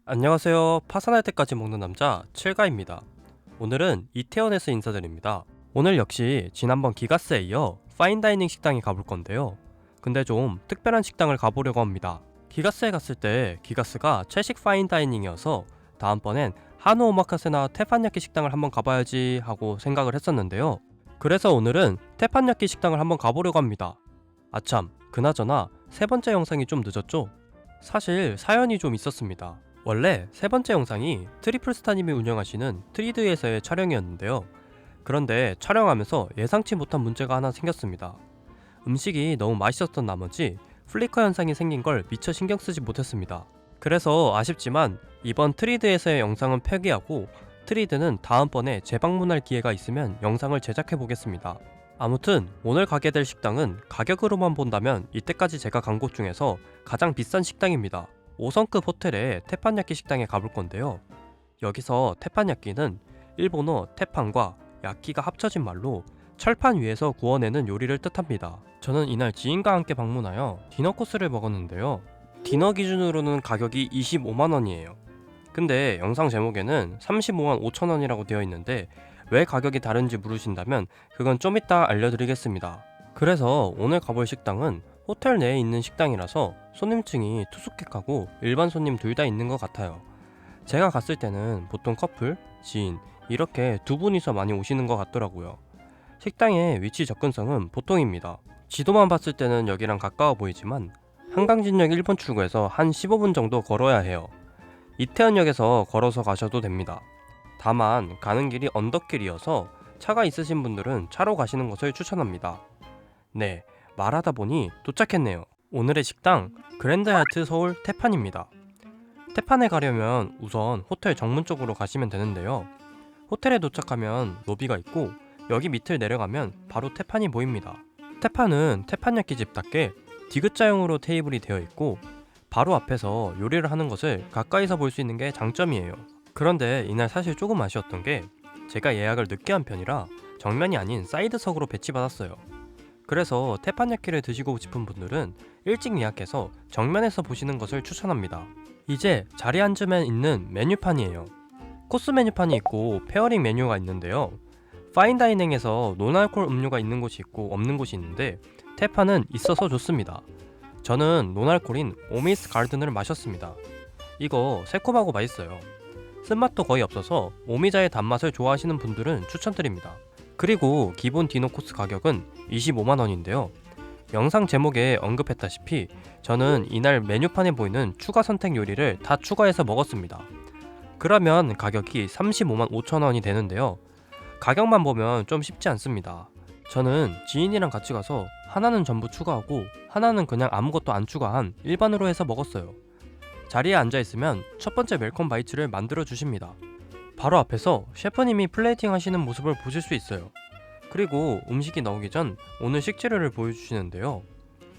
안녕하세요. 파산할 때까지 먹는 남자 7가입니다. 오늘은 이태원에서 인사드립니다. 오늘 역시 지난번 기가스에 이어 파인다이닝 식당에 가볼 건데요. 근데 좀 특별한 식당을 가보려고 합니다. 기가스에 갔을 때 기가스가 채식 파인다이닝이어서 다음번엔 한우 오마카세나 테판야끼 식당을 한번 가봐야지 하고 생각을 했었는데요. 그래서 오늘은 테판야끼 식당을 한번 가보려고 합니다. 아참, 그나저나 세 번째 영상이 좀 늦었죠? 사실 사연이 좀 있었습니다. 원래 세 번째 영상이 트리플스타님이 운영하시는 트리드에서의 촬영이었는데요. 그런데 촬영하면서 예상치 못한 문제가 하나 생겼습니다. 음식이 너무 맛있었던 나머지 플리커 현상이 생긴 걸 미처 신경 쓰지 못했습니다. 그래서 아쉽지만 이번 트리드에서의 영상은 폐기하고 트리드는 다음번에 재방문할 기회가 있으면 영상을 제작해 보겠습니다. 아무튼 오늘 가게 될 식당은 가격으로만 본다면 이때까지 제가 간 곳 중에서 가장 비싼 식당입니다. 5성급 호텔의 테판야끼 식당에 가볼 건데요. 여기서 테판야끼는 일본어 테판과 야끼가 합쳐진 말로 철판 위에서 구워내는 요리를 뜻합니다. 저는 이날 지인과 함께 방문하여 디너 코스를 먹었는데요. 디너 기준으로는 가격이 25만원이에요. 근데 영상 제목에는 35만 5천원이라고 되어 있는데 왜 가격이 다른지 물으신다면 그건 좀 이따 알려드리겠습니다. 그래서 오늘 가볼 식당은 호텔 내에 있는 식당이라서 손님층이 투숙객하고 일반 손님 둘 다 있는 것 같아요. 제가 갔을 때는 보통 커플, 지인 이렇게 두 분이서 많이 오시는 것 같더라고요. 식당의 위치 접근성은 보통입니다. 지도만 봤을 때는 여기랑 가까워 보이지만 한강진역 1번 출구에서 한 15분 정도 걸어야 해요. 이태원역에서 걸어서 가셔도 됩니다. 다만 가는 길이 언덕길이어서 차가 있으신 분들은 차로 가시는 것을 추천합니다. 네, 말하다 보니 도착했네요. 오늘의 식당 그랜드 하얏트 서울 테판입니다. 테판에 가려면 우선 호텔 정문 쪽으로 가시면 되는데요. 호텔에 도착하면 로비가 있고 여기 밑을 내려가면 바로 테판이 보입니다. 테판은 테판야끼 집답게 디귿자형으로 테이블이 되어 있고 바로 앞에서 요리를 하는 것을 가까이서 볼 수 있는 게 장점이에요. 그런데 이날 사실 조금 아쉬웠던 게 제가 예약을 늦게 한 편이라 정면이 아닌 사이드석으로 배치받았어요. 그래서 테판야끼를 드시고 싶은 분들은 일찍 예약해서 정면에서 보시는 것을 추천합니다. 이제 자리에 앉으면 있는 메뉴판이에요. 코스 메뉴판이 있고 페어링 메뉴가 있는데요. 파인다이닝에서 노알콜 음료가 있는 곳이 있고 없는 곳이 있는데 테판은 있어서 좋습니다. 저는 노알콜인 오미스 가르든을 마셨습니다. 이거 새콤하고 맛있어요. 쓴맛도 거의 없어서 오미자의 단맛을 좋아하시는 분들은 추천드립니다. 그리고 기본 디너 코스 가격은 25만원인데요. 영상 제목에 언급했다시피 저는 이날 메뉴판에 보이는 추가 선택 요리를 다 추가해서 먹었습니다. 그러면 가격이 35만 5천원이 되는데요. 가격만 보면 좀 쉽지 않습니다. 저는 지인이랑 같이 가서 하나는 전부 추가하고 하나는 그냥 아무것도 안 추가한 일반으로 해서 먹었어요. 자리에 앉아있으면 첫 번째 웰컴 바이츠를 만들어 주십니다. 바로 앞에서 셰프님이 플레이팅 하시는 모습을 보실 수 있어요. 그리고 음식이 나오기 전 오늘 식재료를 보여주시는데요.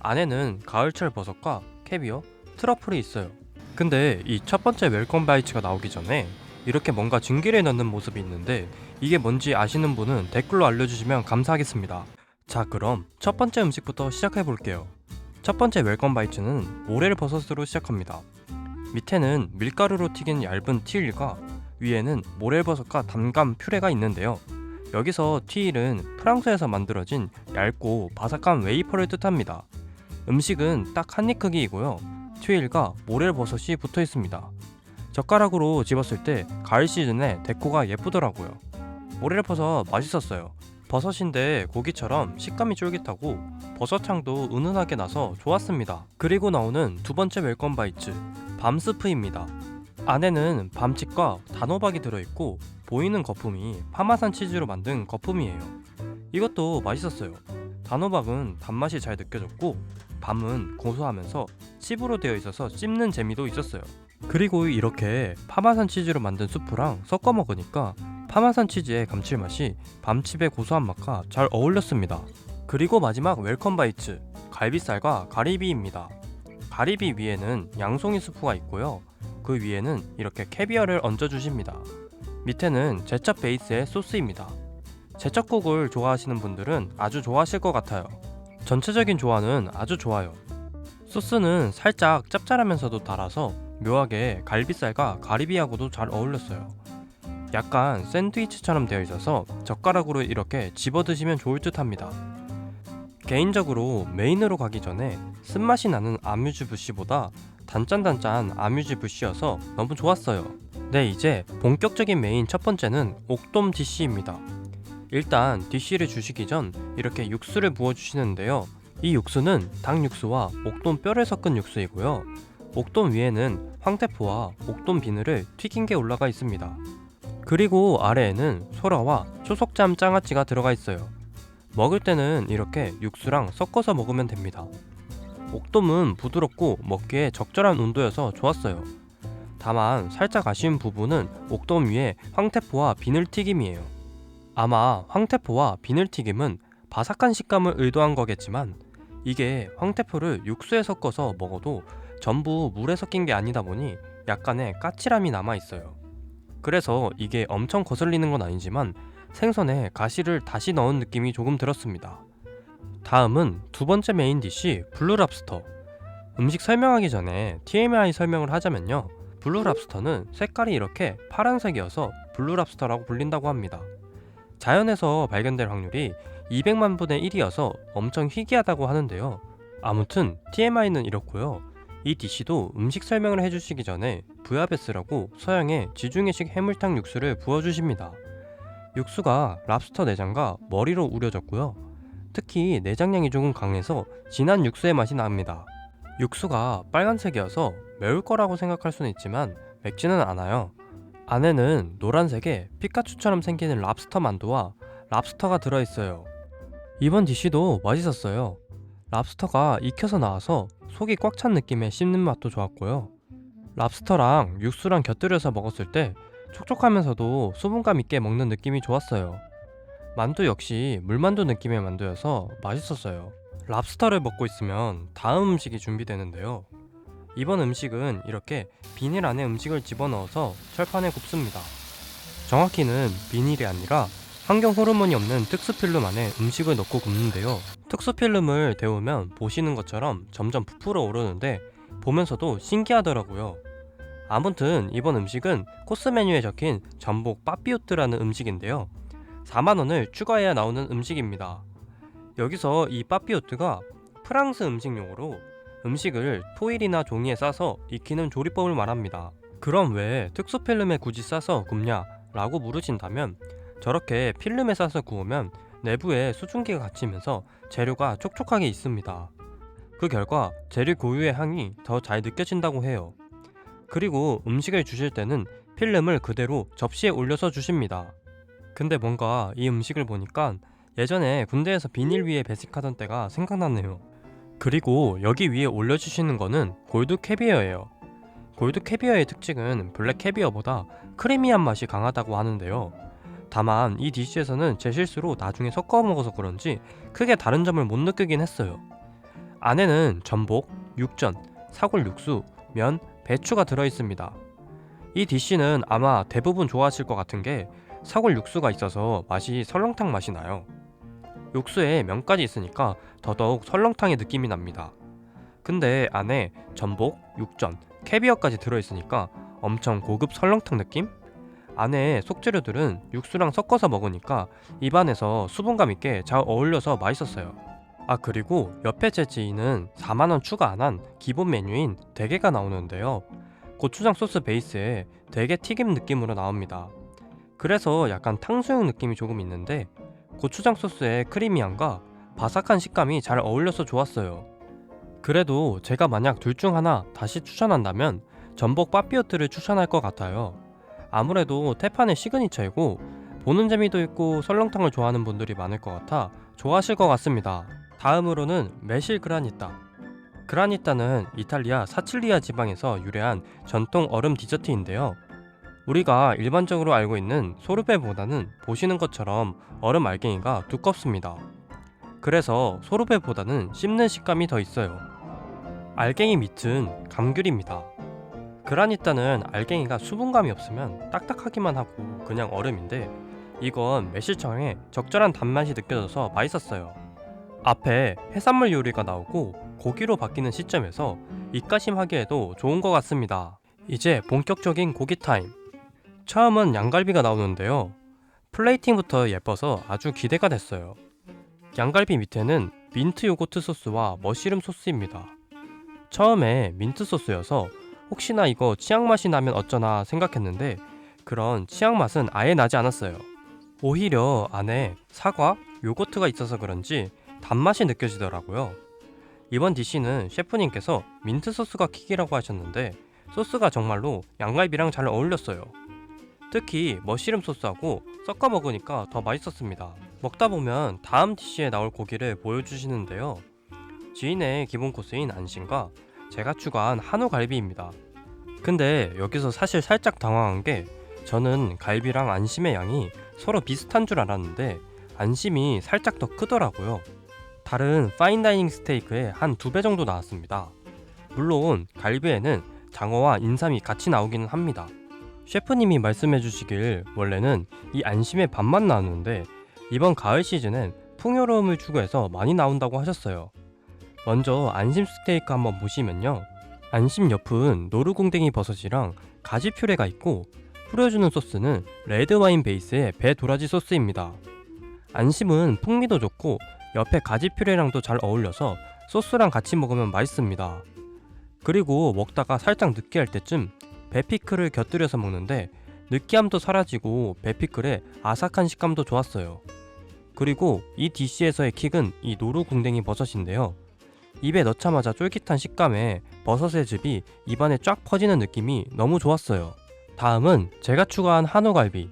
안에는 가을철 버섯과 캐비어, 트러플이 있어요. 근데 이 첫 번째 웰컴 바이츠가 나오기 전에 이렇게 뭔가 증기를 넣는 모습이 있는데 이게 뭔지 아시는 분은 댓글로 알려주시면 감사하겠습니다. 자, 그럼 첫 번째 음식부터 시작해볼게요. 첫 번째 웰컴 바이츠는 모렐 버섯으로 시작합니다. 밑에는 밀가루로 튀긴 얇은 티일과 위에는 모렐버섯과 단감 퓨레가 있는데요. 여기서 티일은 프랑스에서 만들어진 얇고 바삭한 웨이퍼를 뜻합니다. 음식은 딱 한 입 크기이고요. 튀일과 모렐버섯이 붙어 있습니다. 젓가락으로 집었을 때 가을 시즌에 데코가 예쁘더라고요. 모렐버섯 맛있었어요. 버섯인데 고기처럼 식감이 쫄깃하고 버섯향도 은은하게 나서 좋았습니다. 그리고 나오는 두 번째 웰컴 바이츠, 밤스프입니다. 안에는 밤칩과 단호박이 들어있고 보이는 거품이 파마산 치즈로 만든 거품이에요. 이것도 맛있었어요. 단호박은 단맛이 잘 느껴졌고 밤은 고소하면서 칩으로 되어 있어서 씹는 재미도 있었어요. 그리고 이렇게 파마산 치즈로 만든 수프랑 섞어 먹으니까 파마산 치즈의 감칠맛이 밤칩의 고소한 맛과 잘 어울렸습니다. 그리고 마지막 웰컴 바이츠, 갈비살과 가리비입니다. 가리비 위에는 양송이 수프가 있고요. 그 위에는 이렇게 캐비어를 얹어주십니다. 밑에는 제첩 베이스의 소스입니다. 제첩국을 좋아하시는 분들은 아주 좋아하실 것 같아요. 전체적인 조화는 아주 좋아요. 소스는 살짝 짭짤하면서도 달아서 묘하게 갈비살과 가리비하고도 잘 어울렸어요. 약간 샌드위치처럼 되어 있어서 젓가락으로 이렇게 집어 드시면 좋을 듯 합니다. 개인적으로 메인으로 가기 전에 쓴맛이 나는 아뮤즈 부시보다 단짠단짠 아뮤즈 부시여서 너무 좋았어요. 네, 이제 본격적인 메인 첫 번째는 옥돔 디쉬입니다. 일단 디쉬를 주시기 전 이렇게 육수를 부어주시는데요. 이 육수는 닭 육수와 옥돔 뼈를 섞은 육수이고요. 옥돔 위에는 황태포와 옥돔 비늘을 튀긴 게 올라가 있습니다. 그리고 아래에는 소라와 초속잠 장아찌가 들어가 있어요. 먹을 때는 이렇게 육수랑 섞어서 먹으면 됩니다. 옥돔은 부드럽고 먹기에 적절한 온도여서 좋았어요. 다만 살짝 아쉬운 부분은 옥돔 위에 황태포와 비늘튀김이에요. 아마 황태포와 비늘튀김은 바삭한 식감을 의도한 거겠지만 이게 황태포를 육수에 섞어서 먹어도 전부 물에 섞인 게 아니다 보니 약간의 까칠함이 남아있어요. 그래서 이게 엄청 거슬리는 건 아니지만 생선에 가시를 다시 넣은 느낌이 조금 들었습니다. 다음은 두 번째 메인 디쉬 블루랍스터. 음식 설명하기 전에 TMI 설명을 하자면요. 블루랍스터는 색깔이 이렇게 파란색이어서 블루랍스터라고 불린다고 합니다. 자연에서 발견될 확률이 200만 분의 1이어서 엄청 희귀하다고 하는데요. 아무튼 TMI는 이렇고요. 이 디쉬도 음식 설명을 해주시기 전에 부야베스라고 서양의 지중해식 해물탕 육수를 부어주십니다. 육수가 랍스터 내장과 머리로 우려졌고요. 특히 내장량이 조금 강해서 진한 육수의 맛이 납니다. 육수가 빨간색이어서 매울 거라고 생각할 수는 있지만 맵지는 않아요. 안에는 노란색의 피카츄처럼 생기는 랍스터 만두와 랍스터가 들어있어요. 이번 디쉬도 맛있었어요. 랍스터가 익혀서 나와서 속이 꽉 찬 느낌의 씹는 맛도 좋았고요. 랍스터랑 육수랑 곁들여서 먹었을 때 촉촉하면서도 수분감 있게 먹는 느낌이 좋았어요. 만두 역시 물만두 느낌의 만두여서 맛있었어요. 랍스터를 먹고 있으면 다음 음식이 준비되는데요. 이번 음식은 이렇게 비닐 안에 음식을 집어넣어서 철판에 굽습니다. 정확히는 비닐이 아니라 환경 호르몬이 없는 특수필름 안에 음식을 넣고 굽는데요. 특수필름을 데우면 보시는 것처럼 점점 부풀어 오르는데 보면서도 신기하더라고요. 아무튼 이번 음식은 코스 메뉴에 적힌 전복 빠삐오뜨라는 음식인데요. 4만원을 추가해야 나오는 음식입니다. 여기서 이 빠삐오뜨가 프랑스 음식 용어로 음식을 포일이나 종이에 싸서 익히는 조리법을 말합니다. 그럼 왜 특수필름에 굳이 싸서 굽냐 라고 물으신다면 저렇게 필름에 싸서 구우면 내부에 수증기가 갇히면서 재료가 촉촉하게 있습니다. 그 결과 재료 고유의 향이 더 잘 느껴진다고 해요. 그리고 음식을 주실 때는 필름을 그대로 접시에 올려서 주십니다. 근데 뭔가 이 음식을 보니까 예전에 군대에서 비닐 위에 배식하던 때가 생각나네요. 그리고 여기 위에 올려주시는 거는 골드 캐비어예요. 골드 캐비어의 특징은 블랙 캐비어보다 크리미한 맛이 강하다고 하는데요. 다만 이 디쉬에서는 제 실수로 나중에 섞어 먹어서 그런지 크게 다른 점을 못 느끼긴 했어요. 안에는 전복, 육전, 사골 육수, 면, 배추가 들어있습니다. 이 디쉬는 아마 대부분 좋아하실 것 같은 게 사골 육수가 있어서 맛이 설렁탕 맛이 나요. 육수에 면까지 있으니까 더더욱 설렁탕의 느낌이 납니다. 근데 안에 전복, 육전, 캐비어까지 들어있으니까 엄청 고급 설렁탕 느낌? 안에 속재료들은 육수랑 섞어서 먹으니까 입안에서 수분감 있게 잘 어울려서 맛있었어요. 아, 그리고 옆에 제지인은 4만원 추가 안 한 기본 메뉴인 대게가 나오는데요. 고추장 소스 베이스에 대게 튀김 느낌으로 나옵니다. 그래서 약간 탕수육 느낌이 조금 있는데 고추장 소스의 크리미함과 바삭한 식감이 잘 어울려서 좋았어요. 그래도 제가 만약 둘 중 하나 다시 추천한다면 전복 빠삐오뜨를 추천할 것 같아요. 아무래도 태판의 시그니처이고 보는 재미도 있고 설렁탕을 좋아하는 분들이 많을 것 같아 좋아하실 것 같습니다. 다음으로는 메실 그라니타. 그라니타는 이탈리아 사칠리아 지방에서 유래한 전통 얼음 디저트인데요. 우리가 일반적으로 알고 있는 소르베보다는 보시는 것처럼 얼음 알갱이가 두껍습니다. 그래서 소르베보다는 씹는 식감이 더 있어요. 알갱이 밑은 감귤입니다. 그라니타는 알갱이가 수분감이 없으면 딱딱하기만 하고 그냥 얼음인데 이건 매실청에 적절한 단맛이 느껴져서 맛있었어요. 앞에 해산물 요리가 나오고 고기로 바뀌는 시점에서 입가심 하기에도 좋은 것 같습니다. 이제 본격적인 고기 타임. 처음은 양갈비가 나오는데요. 플레이팅부터 예뻐서 아주 기대가 됐어요. 양갈비 밑에는 민트 요거트 소스와 머쉬룸 소스입니다. 처음에 민트 소스여서 혹시나 이거 치약 맛이 나면 어쩌나 생각했는데 그런 치약 맛은 아예 나지 않았어요. 오히려 안에 사과, 요거트가 있어서 그런지 단맛이 느껴지더라고요. 이번 디시는 셰프님께서 민트 소스가 킥이라고 하셨는데 소스가 정말로 양갈비랑 잘 어울렸어요. 특히 머쉬룸 소스하고 섞어 먹으니까 더 맛있었습니다. 먹다 보면 다음 디시에 나올 고기를 보여주시는데요. 지인의 기본 코스인 안심과 제가 추가한 한우 갈비입니다. 근데 여기서 사실 살짝 당황한 게 저는 갈비랑 안심의 양이 서로 비슷한 줄 알았는데 안심이 살짝 더 크더라고요. 다른 파인다이닝 스테이크의 한 2배 정도 나왔습니다. 물론 갈비에는 장어와 인삼이 같이 나오기는 합니다. 셰프님이 말씀해 주시길 원래는 이 안심의 반만 나오는데 이번 가을 시즌엔 풍요로움을 추구해서 많이 나온다고 하셨어요. 먼저 안심 스테이크 한번 보시면요. 안심 옆은 노루궁뎅이 버섯이랑 가지 퓨레가 있고 뿌려주는 소스는 레드와인 베이스의 배 도라지 소스입니다. 안심은 풍미도 좋고 옆에 가지 퓨레랑도 잘 어울려서 소스랑 같이 먹으면 맛있습니다. 그리고 먹다가 살짝 느끼할 때쯤 베피클을 곁들여서 먹는데 느끼함도 사라지고 베피클의 아삭한 식감도 좋았어요. 그리고 이 디시에서의 킥은 이 노루궁뎅이 버섯인데요. 입에 넣자마자 쫄깃한 식감에 버섯의 즙이 입안에 쫙 퍼지는 느낌이 너무 좋았어요. 다음은 제가 추가한 한우갈비.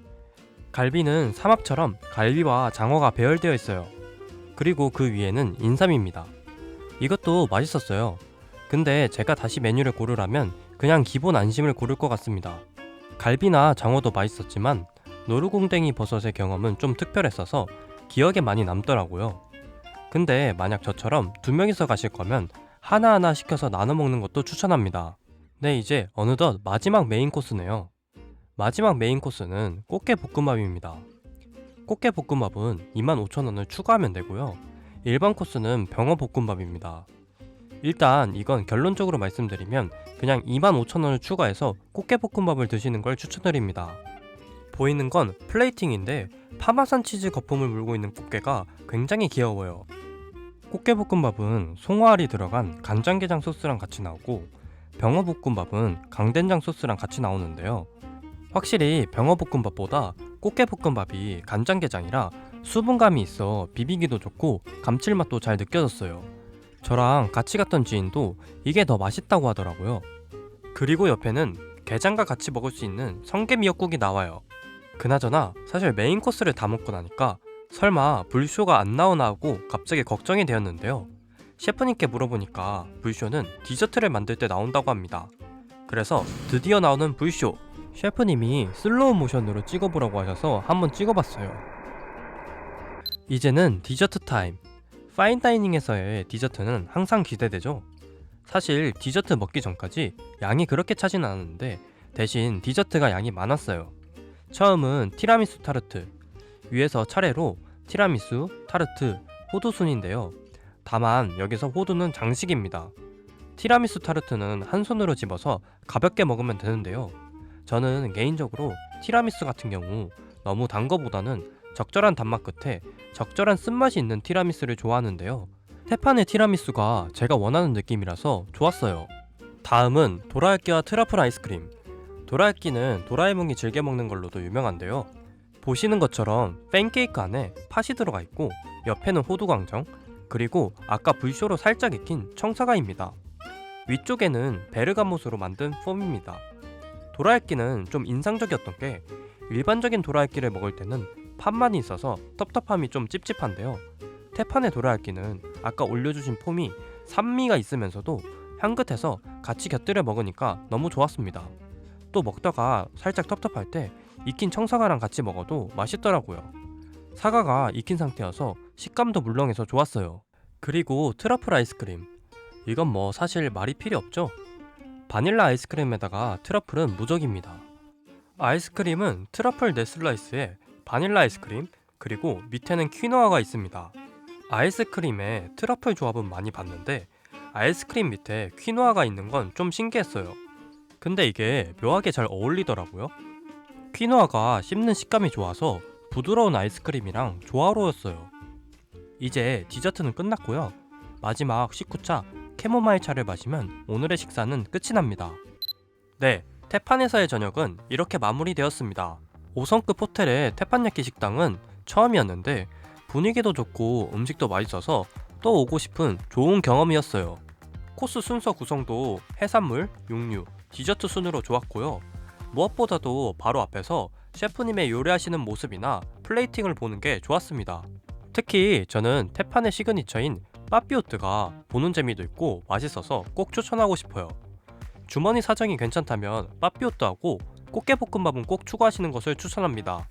갈비는 삼합처럼 갈비와 장어가 배열되어 있어요. 그리고 그 위에는 인삼입니다. 이것도 맛있었어요. 근데 제가 다시 메뉴를 고르라면 그냥 기본 안심을 고를 것 같습니다. 갈비나 장어도 맛있었지만 노루궁뎅이 버섯의 경험은 좀 특별했어서 기억에 많이 남더라고요. 근데 만약 저처럼 2명이서 가실 거면 하나하나 시켜서 나눠 먹는 것도 추천합니다. 네, 이제 어느덧 마지막 메인 코스네요. 마지막 메인 코스는 꽃게 볶음밥입니다. 꽃게 볶음밥은 25,000원을 추가하면 되고요. 일반 코스는 병어 볶음밥입니다. 일단 이건 결론적으로 말씀드리면 그냥 25,000원을 추가해서 꽃게 볶음밥을 드시는 걸 추천드립니다. 보이는 건 플레이팅인데 파마산 치즈 거품을 물고 있는 꽃게가 굉장히 귀여워요. 꽃게 볶음밥은 송어알이 들어간 간장게장 소스랑 같이 나오고 병어 볶음밥은 강된장 소스랑 같이 나오는데요. 확실히 병어 볶음밥보다 꽃게 볶음밥이 간장게장이라 수분감이 있어 비비기도 좋고 감칠맛도 잘 느껴졌어요. 저랑 같이 갔던 지인도 이게 더 맛있다고 하더라고요. 그리고 옆에는 게장과 같이 먹을 수 있는 성게 미역국이 나와요. 그나저나 사실 메인 코스를 다 먹고 나니까 설마 불쇼가 안 나오나 하고 갑자기 걱정이 되었는데요. 셰프님께 물어보니까 불쇼는 디저트를 만들 때 나온다고 합니다. 그래서 드디어 나오는 불쇼! 셰프님이 슬로우 모션으로 찍어보라고 하셔서 한번 찍어봤어요. 이제는 디저트 타임! 파인다이닝에서의 디저트는 항상 기대되죠? 사실 디저트 먹기 전까지 양이 그렇게 차진 않았는데 대신 디저트가 양이 많았어요. 처음은 티라미수 타르트. 위에서 차례로 티라미수, 타르트, 호두 순인데요. 다만 여기서 호두는 장식입니다. 티라미수 타르트는 한 손으로 집어서 가볍게 먹으면 되는데요. 저는 개인적으로 티라미수 같은 경우 너무 단 거보다는 적절한 단맛 끝에 적절한 쓴맛이 있는 티라미수를 좋아하는데요. 테판의 티라미수가 제가 원하는 느낌이라서 좋았어요. 다음은 도라야끼와 트러플 아이스크림. 도라야끼는 도라에몽이 즐겨 먹는 걸로도 유명한데요. 보시는 것처럼 팬케이크 안에 팥이 들어가 있고 옆에는 호두광정, 그리고 아까 불쇼로 살짝 익힌 청사과입니다. 위쪽에는 베르가못으로 만든 폼입니다. 도라야끼는 좀 인상적이었던 게 일반적인 도라야끼를 먹을 때는 팥만이 있어서 텁텁함이 좀 찝찝한데요. 테판의 도라야끼는 아까 올려주신 폼이 산미가 있으면서도 향긋해서 같이 곁들여 먹으니까 너무 좋았습니다. 또 먹다가 살짝 텁텁할 때 익힌 청사과랑 같이 먹어도 맛있더라고요. 사과가 익힌 상태여서 식감도 물렁해서 좋았어요. 그리고 트러플 아이스크림. 이건 뭐 사실 말이 필요 없죠? 바닐라 아이스크림에다가 트러플은 무적입니다. 아이스크림은 트러플 네슬라이스에 바닐라 아이스크림, 그리고 밑에는 퀴노아가 있습니다. 아이스크림에 트러플 조합은 많이 봤는데 아이스크림 밑에 퀴노아가 있는 건 좀 신기했어요. 근데 이게 묘하게 잘 어울리더라고요. 퀴노아가 씹는 식감이 좋아서 부드러운 아이스크림이랑 조화로웠어요. 이제 디저트는 끝났고요. 마지막 식후차 캐모마일 차를 마시면 오늘의 식사는 끝이 납니다. 네, 테판에서의 저녁은 이렇게 마무리되었습니다. 5성급 호텔의 테판야키 식당은 처음이었는데 분위기도 좋고 음식도 맛있어서 또 오고 싶은 좋은 경험이었어요. 코스 순서 구성도 해산물, 육류, 디저트 순으로 좋았고요. 무엇보다도 바로 앞에서 셰프님의 요리하시는 모습이나 플레이팅을 보는 게 좋았습니다. 특히 저는 테판의 시그니처인 빠삐오뜨가 보는 재미도 있고 맛있어서 꼭 추천하고 싶어요. 주머니 사정이 괜찮다면 빠삐오뜨하고 꽃게볶음밥은 꼭 추가하시는 것을 추천합니다.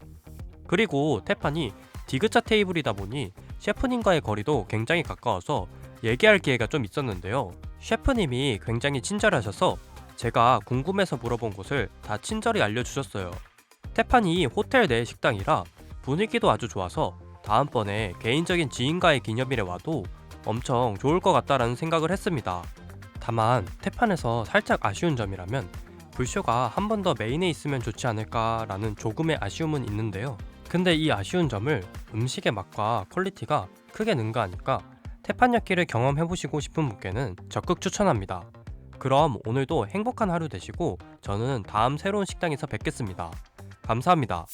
그리고 테판이 디귿자 테이블이다 보니 셰프님과의 거리도 굉장히 가까워서 얘기할 기회가 좀 있었는데요. 셰프님이 굉장히 친절하셔서 제가 궁금해서 물어본 곳을 다 친절히 알려주셨어요. 테판이 호텔 내 식당이라 분위기도 아주 좋아서 다음번에 개인적인 지인과의 기념일에 와도 엄청 좋을 것 같다라는 생각을 했습니다. 다만 테판에서 살짝 아쉬운 점이라면 불쇼가 한 번 더 메인에 있으면 좋지 않을까라는 조금의 아쉬움은 있는데요. 근데 이 아쉬운 점을 음식의 맛과 퀄리티가 크게 능가하니까 테판야키를 경험해보시고 싶은 분께는 적극 추천합니다. 그럼 오늘도 행복한 하루 되시고 저는 다음 새로운 식당에서 뵙겠습니다. 감사합니다.